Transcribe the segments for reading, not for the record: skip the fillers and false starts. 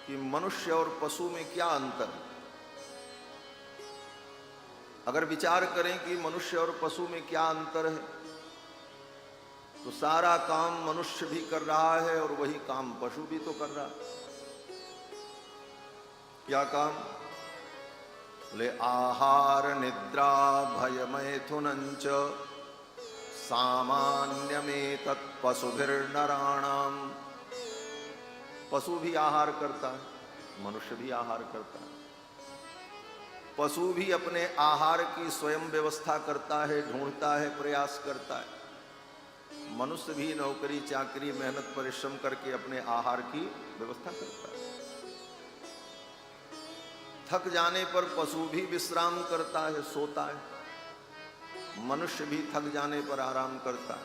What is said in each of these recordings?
कि मनुष्य और पशु में क्या अंतर है। अगर विचार करें कि मनुष्य और पशु में क्या अंतर है, तो सारा काम मनुष्य भी कर रहा है और वही काम पशु भी तो कर रहा है। क्या काम? बोले आहार निद्रा भय मैथुनंच सामान्यमेतत् पशुभिर्नराणाम। पशु भी आहार करता है, मनुष्य भी आहार करता है। पशु भी अपने आहार की स्वयं व्यवस्था करता है, ढूंढता है, प्रयास करता है। मनुष्य भी नौकरी चाकरी मेहनत परिश्रम करके अपने आहार की व्यवस्था करता है। थक जाने पर पशु भी विश्राम करता है, सोता है। मनुष्य भी थक जाने पर आराम करता है,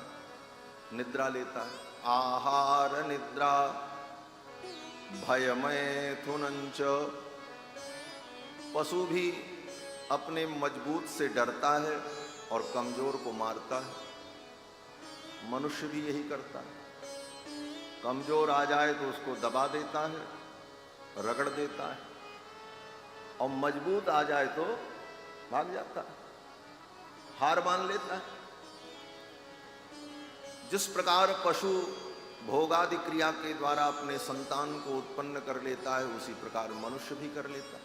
निद्रा लेता है। आहार निद्रा भय मैथुनंच। पशु भी अपने मजबूत से डरता है और कमजोर को मारता है। मनुष्य भी यही करता है। कमजोर आ जाए तो उसको दबा देता है, रगड़ देता है, और मजबूत आ जाए तो भाग जाता है, हार मान लेता है। जिस प्रकार पशु भोगादि क्रिया के द्वारा अपने संतान को उत्पन्न कर लेता है, उसी प्रकार मनुष्य भी कर लेता है।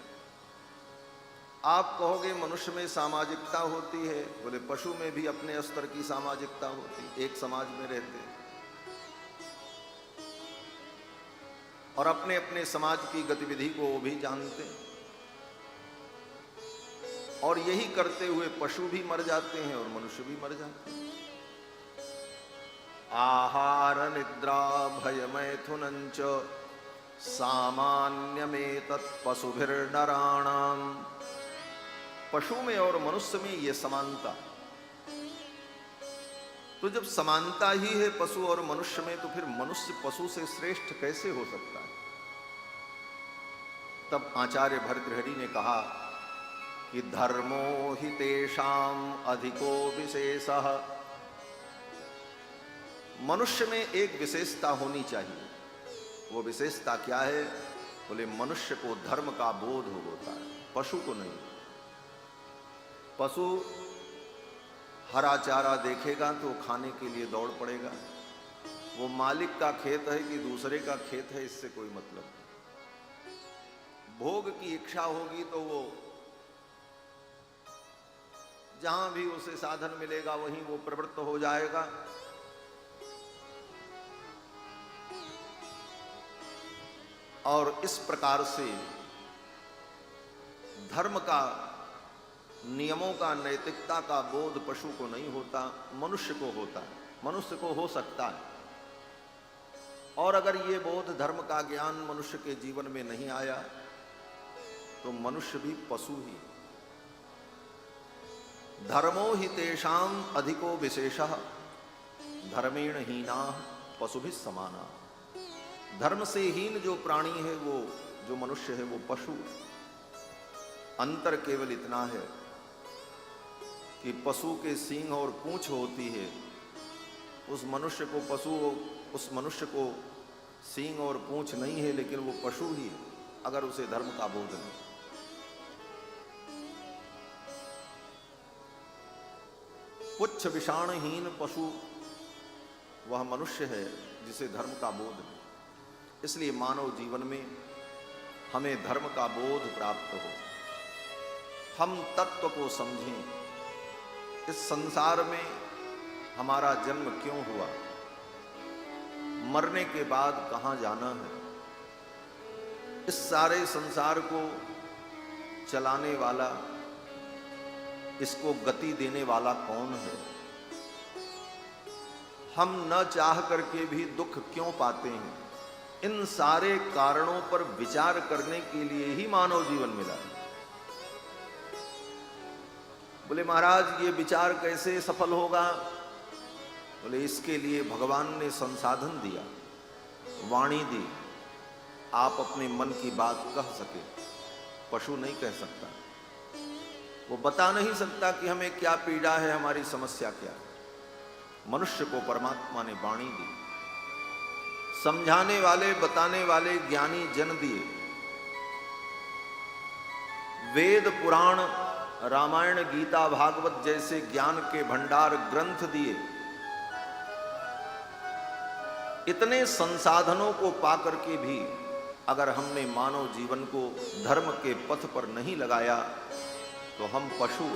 आप कहोगे मनुष्य में सामाजिकता होती है, बोले पशु में भी अपने स्तर की सामाजिकता होती है। एक समाज में रहते हैं और अपने अपने समाज की गतिविधि को वो भी जानते हैं, और यही करते हुए पशु भी मर जाते हैं और मनुष्य भी मर जाते हैं। आहार निद्रा भय मैथुनंच सामान्यमेतत् पशुभिर्नराणाम। पशु में और मनुष्य में ये समानता। तो जब समानता ही है पशु और मनुष्य में, तो फिर मनुष्य पशु से श्रेष्ठ कैसे हो सकता है? तब आचार्य भर्तृहरि ने कहा कि धर्मो हि तेषाम अधिको विशेषः। मनुष्य में एक विशेषता होनी चाहिए। वो विशेषता क्या है? बोले मनुष्य को धर्म का बोध होता है, पशु को नहीं। पशु हरा चारा देखेगा तो खाने के लिए दौड़ पड़ेगा। वो मालिक का खेत है कि दूसरे का खेत है, इससे कोई मतलब नहीं। भोग की इच्छा होगी तो वो जहां भी उसे साधन मिलेगा वहीं वो प्रवृत्त हो जाएगा। और इस प्रकार से धर्म का, नियमों का, नैतिकता का बोध पशु को नहीं होता, मनुष्य को होता है। मनुष्य को हो सकता है। और अगर ये बोध, धर्म का ज्ञान मनुष्य के जीवन में नहीं आया तो मनुष्य भी पशु ही। धर्मो हि तेषाम अधिको विशेषः धर्मेण हीनाः पशुभिः समानाः। धर्म से हीन जो प्राणी है, वो जो मनुष्य है, वो पशु। अंतर केवल इतना है कि पशु के सींग और पूंछ होती है, उस मनुष्य को सींग और पूंछ नहीं है, लेकिन वो पशु ही है, अगर उसे धर्म का बोध नहीं। पुच्छ विषाणहीन पशु वह मनुष्य है जिसे धर्म का बोध है। इसलिए मानव जीवन में हमें धर्म का बोध प्राप्त हो, हम तत्व को समझें। इस संसार में हमारा जन्म क्यों हुआ, मरने के बाद कहां जाना है, इस सारे संसार को चलाने वाला, इसको गति देने वाला कौन है। हम न चाह करके भी दुख क्यों पाते हैं, इन सारे कारणों पर विचार करने के लिए ही मानव जीवन मिला है। बोले महाराज ये विचार कैसे सफल होगा? बोले इसके लिए भगवान ने संसाधन दिया, वाणी दी। आप अपने मन की बात कह सके, पशु नहीं कह सकता। वो बता नहीं सकता कि हमें क्या पीड़ा है, हमारी समस्या क्या है। मनुष्य को परमात्मा ने वाणी दी, समझाने वाले, बताने वाले ज्ञानी जन दिए, वेद पुराण रामायण गीता भागवत जैसे ज्ञान के भंडार ग्रंथ दिए, इतने संसाधनों को पाकर के भी अगर हमने मानव जीवन को धर्म के पथ पर नहीं लगाया तो हम पशु,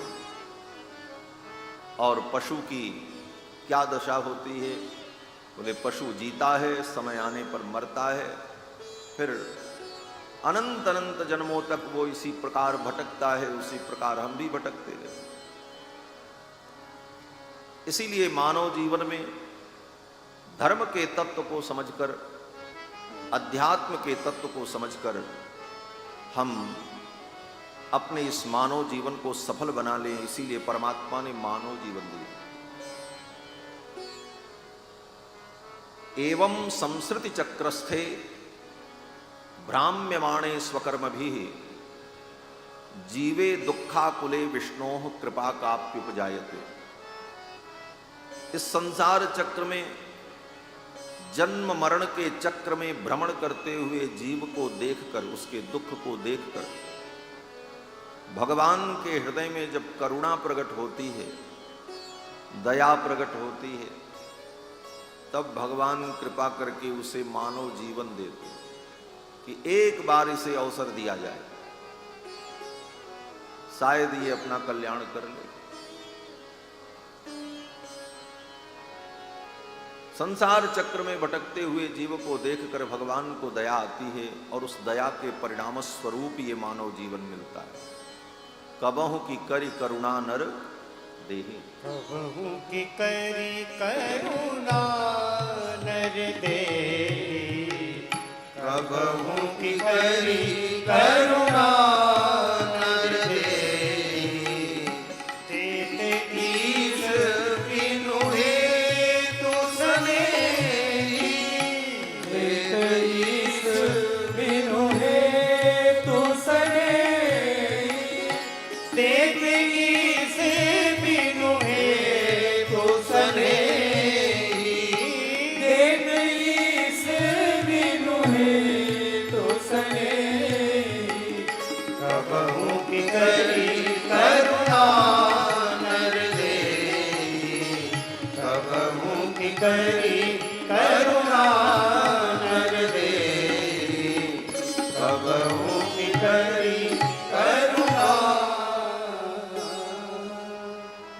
और पशु की क्या दशा होती है? बोले पशु जीता है, समय आने पर मरता है, फिर अनंत अनंत जन्मों तक वो इसी प्रकार भटकता है, उसी प्रकार हम भी भटकते रहे। इसीलिए मानव जीवन में धर्म के तत्व को समझकर, अध्यात्म के तत्व को समझकर हम अपने इस मानव जीवन को सफल बना लें। इसीलिए परमात्मा ने मानव जीवन दिया। एवं संसृति चक्रस्थे भ्राम्यमाणे स्वकर्म भी जीवे दुखाकुले विष्णोः कृपा काप्युपजायते। इस संसार चक्र में, जन्म मरण के चक्र में भ्रमण करते हुए जीव को देखकर, उसके दुख को देखकर भगवान के हृदय में जब करुणा प्रकट होती है, दया प्रकट होती है, तब भगवान कृपा करके उसे मानव जीवन देते कि एक बार इसे अवसर दिया जाए, शायद ये अपना कल्याण कर ले। संसार चक्र में भटकते हुए जीव को देखकर भगवान को दया आती है और उस दया के परिणाम स्वरूप ये मानव जीवन मिलता है। कबहु की करी करुणा नर देहि, कबहु की करी करुणा नर देहि, कबहु की करी करुणा नर देहि, तेत ईश बिनु हेतु सनेहि, तेत ईश बिनु हेतु सनेहि, तेत ईश बिनु हेतु सनेहि, तेत ईश बिनु हेतु सनेहि, कबहु की करी करुणा नर देहि, कबहु की करी करुणा नर देहि, कबहु की करी करुणा।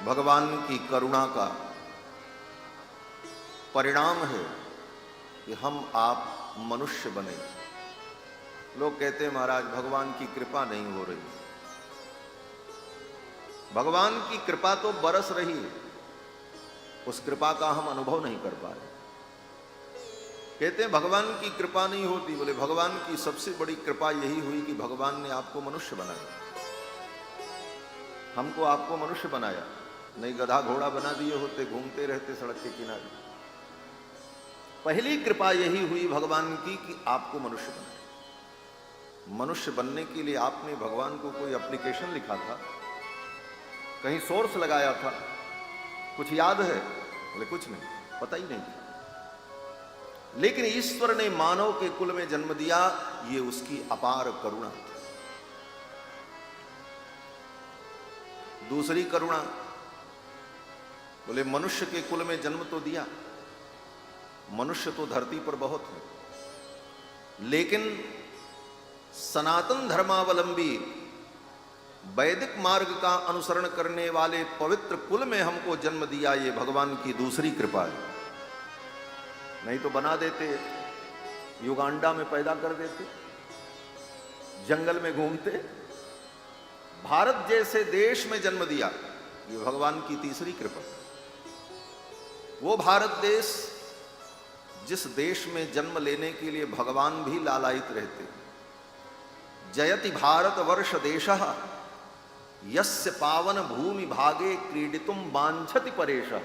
भगवान की करुणा का परिणाम है कि हम आप मनुष्य बने। लोग कहते हैं महाराज भगवान की कृपा नहीं हो रही। भगवान की कृपा तो बरस रही है, उस कृपा का हम अनुभव नहीं कर पा रहे। कहते हैं भगवान की कृपा नहीं होती। बोले भगवान की सबसे बड़ी कृपा यही हुई कि भगवान ने आपको मनुष्य बनाया, हमको आपको मनुष्य बनाया। नहीं गधा घोड़ा बना दिए होते, घूमते रहते सड़क के किनारे। पहली कृपा यही हुई भगवान की कि आपको मनुष्य बनाया। मनुष्य बनने के लिए आपने भगवान को कोई एप्लीकेशन लिखा था, कहीं सोर्स लगाया था, कुछ याद है? बोले कुछ नहीं, पता ही नहीं था। लेकिन ईश्वर ने मानव के कुल में जन्म दिया, ये उसकी अपार करुणा थी। दूसरी करुणा, बोले मनुष्य के कुल में जन्म तो दिया, मनुष्य तो धरती पर बहुत है, लेकिन सनातन धर्मावलंबी वैदिक मार्ग का अनुसरण करने वाले पवित्र कुल में हमको जन्म दिया, ये भगवान की दूसरी कृपा है। नहीं तो बना देते, युगांडा में पैदा कर देते, जंगल में घूमते। भारत जैसे देश में जन्म दिया, ये भगवान की तीसरी कृपा। वो भारत देश जिस देश में जन्म लेने के लिए भगवान भी लालायित रहते। जयति भारत वर्ष देशः यस्य पावन भूमि भागे क्रीडितुम वांछति परेशः।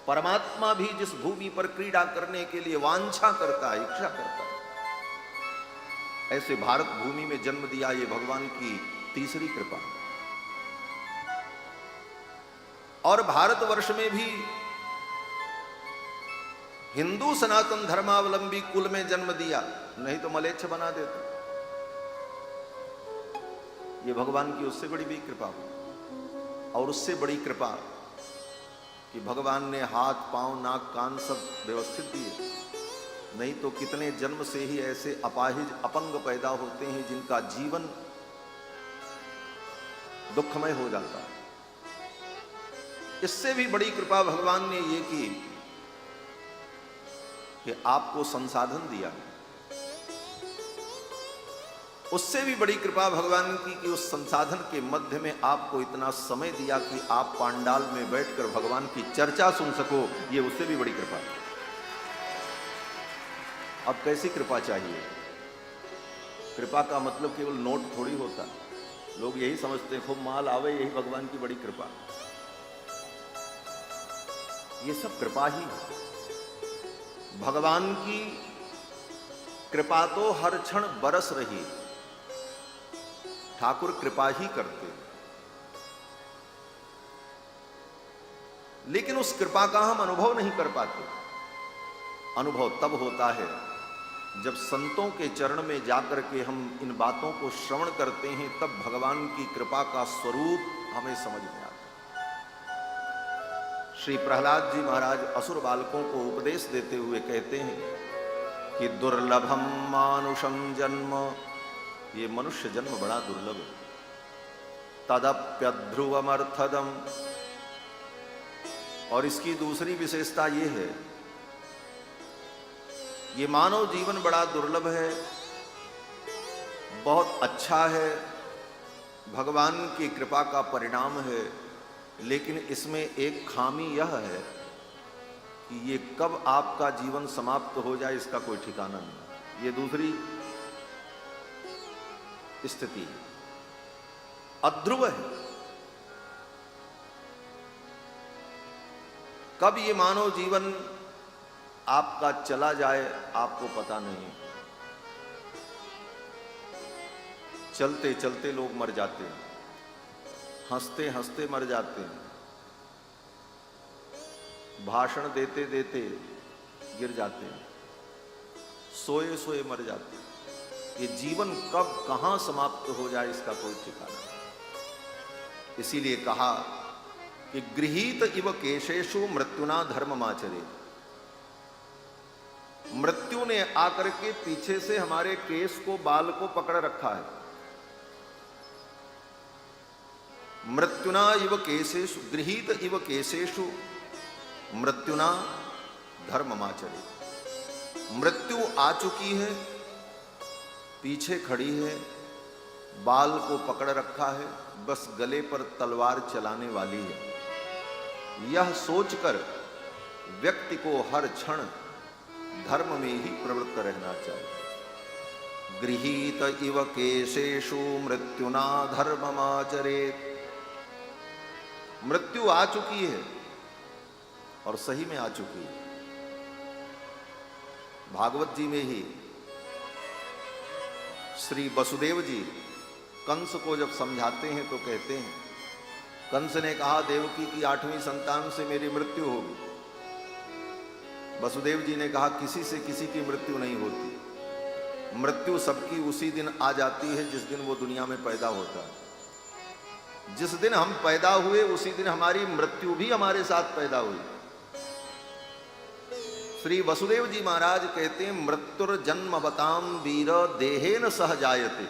परमात्मा भी जिस भूमि पर क्रीड़ा करने के लिए वांछा करता है, इच्छा करता है, ऐसे भारत भूमि में जन्म दिया, ये भगवान की तीसरी कृपा। और भारतवर्ष में भी हिंदू सनातन धर्मावलंबी कुल में जन्म दिया, नहीं तो मलेच्छ बना देते। ये भगवान की उससे बड़ी भी कृपा हो। और उससे बड़ी कृपा कि भगवान ने हाथ पांव नाक कान सब व्यवस्थित दिए, नहीं तो कितने जन्म से ही ऐसे अपाहिज अपंग पैदा होते हैं जिनका जीवन दुखमय हो जाता है। इससे भी बड़ी कृपा भगवान ने ये की कि आपको संसाधन दिया। उससे भी बड़ी कृपा भगवान की कि उस संसाधन के मध्य में आपको इतना समय दिया कि आप पांडाल में बैठकर भगवान की चर्चा सुन सको। ये उससे भी बड़ी कृपा। अब कैसी कृपा चाहिए? कृपा का मतलब केवल नोट थोड़ी होता। लोग यही समझते हैं खूब माल आवे यही भगवान की बड़ी कृपा। ये सब कृपा ही है। भगवान की कृपा तो हर क्षण बरस रही। ठाकुर कृपा ही करते, लेकिन उस कृपा का हम अनुभव नहीं कर पाते। अनुभव तब होता है जब संतों के चरण में जाकर के हम इन बातों को श्रवण करते हैं, तब भगवान की कृपा का स्वरूप हमें समझ में आता है। श्री प्रहलाद जी महाराज असुर बालकों को उपदेश देते हुए कहते हैं कि दुर्लभम मानुषम जन्म, ये मनुष्य जन्म बड़ा दुर्लभ है। तदप्यध्रुवमर्थदम, और इसकी दूसरी विशेषता ये है, ये मानव जीवन बड़ा दुर्लभ है, बहुत अच्छा है, भगवान की कृपा का परिणाम है, लेकिन इसमें एक खामी यह है कि ये कब आपका जीवन समाप्त हो जाए इसका कोई ठिकाना नहीं। ये दूसरी स्थिति अध्रुव है। कब ये मानव जीवन आपका चला जाए आपको पता नहीं। चलते चलते लोग मर जाते हैं, हंसते हंसते मर जाते हैं, भाषण देते देते गिर जाते हैं, सोए सोए मर जाते हैं। ये जीवन कब कहां समाप्त हो जाए इसका कोई ठिकाना नहीं। इसीलिए कहा कि गृहीत इव केशेषु मृत्युना धर्ममाचरे। मृत्यु ने आकर के पीछे से हमारे केस को, बाल को पकड़ रखा है। मृत्युना इव केशेषु, गृहीत इव केशेषु मृत्युना धर्ममाचरे। मृत्यु आ चुकी है, पीछे खड़ी है, बाल को पकड़ रखा है, बस गले पर तलवार चलाने वाली है। यह सोचकर व्यक्ति को हर क्षण धर्म में ही प्रवृत्त रहना चाहिए। गृहीत इव केशेषु मृत्युना धर्ममाचरेत्। मृत्यु आ चुकी है और सही में आ चुकी है। भागवत जी में ही श्री वसुदेव जी कंस को जब समझाते हैं तो कहते हैं, कंस ने कहा देवकी की 8वीं संतान से मेरी मृत्यु होगी। वसुदेव जी ने कहा किसी से किसी की मृत्यु नहीं होती। मृत्यु सबकी उसी दिन आ जाती है जिस दिन वो दुनिया में पैदा होता है। जिस दिन हम पैदा हुए उसी दिन हमारी मृत्यु भी हमारे साथ पैदा हुई। श्री वसुदेव जी महाराज कहते हैं मृत्युर्जन्मवताम वीर देहेन सह जायते।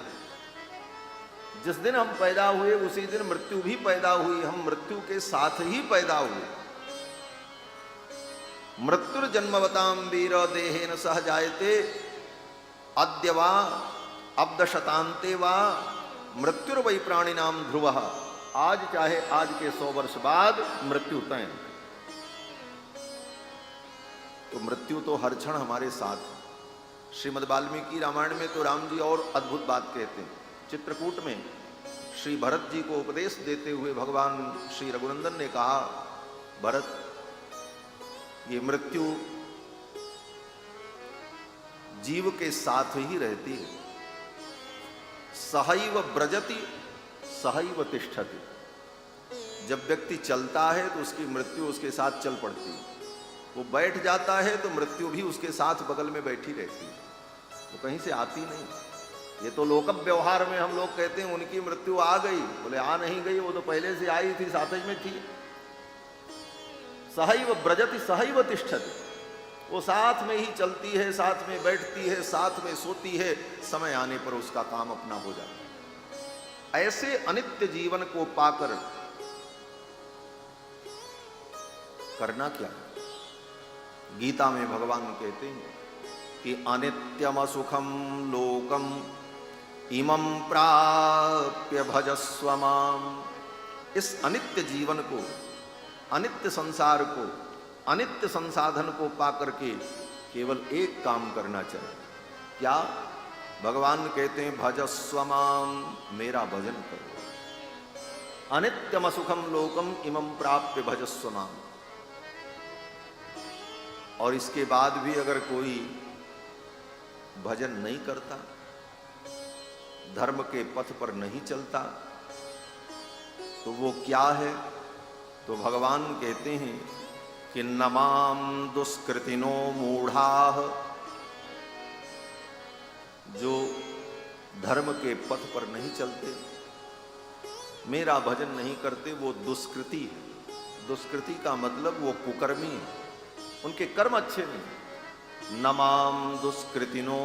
जिस दिन हम पैदा हुए उसी दिन मृत्यु भी पैदा हुई, हम मृत्यु के साथ ही पैदा हुए। मृत्युर्जन्मवताम वीर देहेन सह जायते अद्य वा अब्दशतान्ते वा मृत्युर्वै प्राणिनाम ध्रुवः। आज चाहे आज के 100 वर्ष बाद मृत्यु तय। तो मृत्यु तो हर क्षण हमारे साथ है। श्रीमद् वाल्मीकि रामायण में तो राम जी और अद्भुत बात कहते हैं। चित्रकूट में श्री भरत जी को उपदेश देते हुए भगवान श्री रघुनंदन ने कहा, भरत ये मृत्यु जीव के साथ ही रहती है। सहैव ब्रजति सहैव तिष्ठति। जब व्यक्ति चलता है तो उसकी मृत्यु उसके साथ चल पड़ती है। वो बैठ जाता है तो मृत्यु भी उसके साथ बगल में बैठी रहती है, वो कहीं से आती नहीं। ये तो लोक व्यवहार में हम लोग कहते हैं उनकी मृत्यु आ गई, बोले आ नहीं गई, वो तो पहले से आई थी, साथ में थी। सहैव ब्रजति सहैव तिष्ठति, वो साथ में ही चलती है, साथ में बैठती है, साथ में सोती है, समय आने पर उसका काम अपना हो जाता है। ऐसे अनित्य जीवन को पाकर करना क्या है? गीता में भगवान कहते हैं कि अनित्यम सुखम लोकम इमं प्राप्य भजस्व माम। इस अनित्य जीवन को, अनित्य संसार को, अनित्य संसाधन को पाकर के केवल एक काम करना चाहिए। क्या? भगवान कहते हैं भजस्व माम, मेरा भजन करो। अनित्यम सुखम लोकम इमं प्राप्य भजस्व माम। और इसके बाद भी अगर कोई भजन नहीं करता, धर्म के पथ पर नहीं चलता, तो वो क्या है? तो भगवान कहते हैं कि नमाम दुष्कृतिनो मूढ़ाः, जो धर्म के पथ पर नहीं चलते, मेरा भजन नहीं करते, वो दुष्कृति है। दुष्कृति का मतलब वो कुकर्मी है, उनके कर्म अच्छे नहीं। नमाम दुष्कृतिनो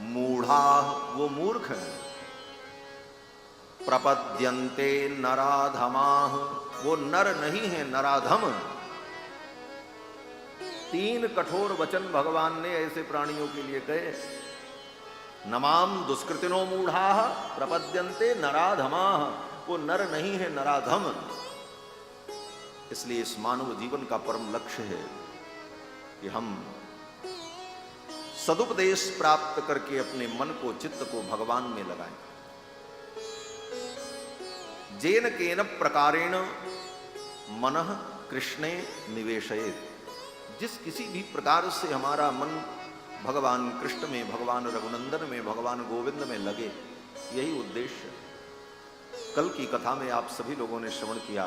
मूढ़ाः, वो मूर्ख हैं। प्रपद्यन्ते नराधमाः, वो नर नहीं है, नराधम। 3 कठोर वचन भगवान ने ऐसे प्राणियों के लिए कहे। नमाम दुष्कृतिनो मूढ़ाः प्रपद्यन्ते नराधमाः, वो नर नहीं है, नराधम। इसलिए इस मानव जीवन का परम लक्ष्य है कि हम सदुपदेश प्राप्त करके अपने मन को, चित्त को भगवान में लगाएं। जेन केन प्रकारेण मनः कृष्णे निवेशयेत्, जिस किसी भी प्रकार से हमारा मन भगवान कृष्ण में, भगवान रघुनंदन में, भगवान गोविंद में लगे, यही उद्देश्य है। कल की कथा में आप सभी लोगों ने श्रवण किया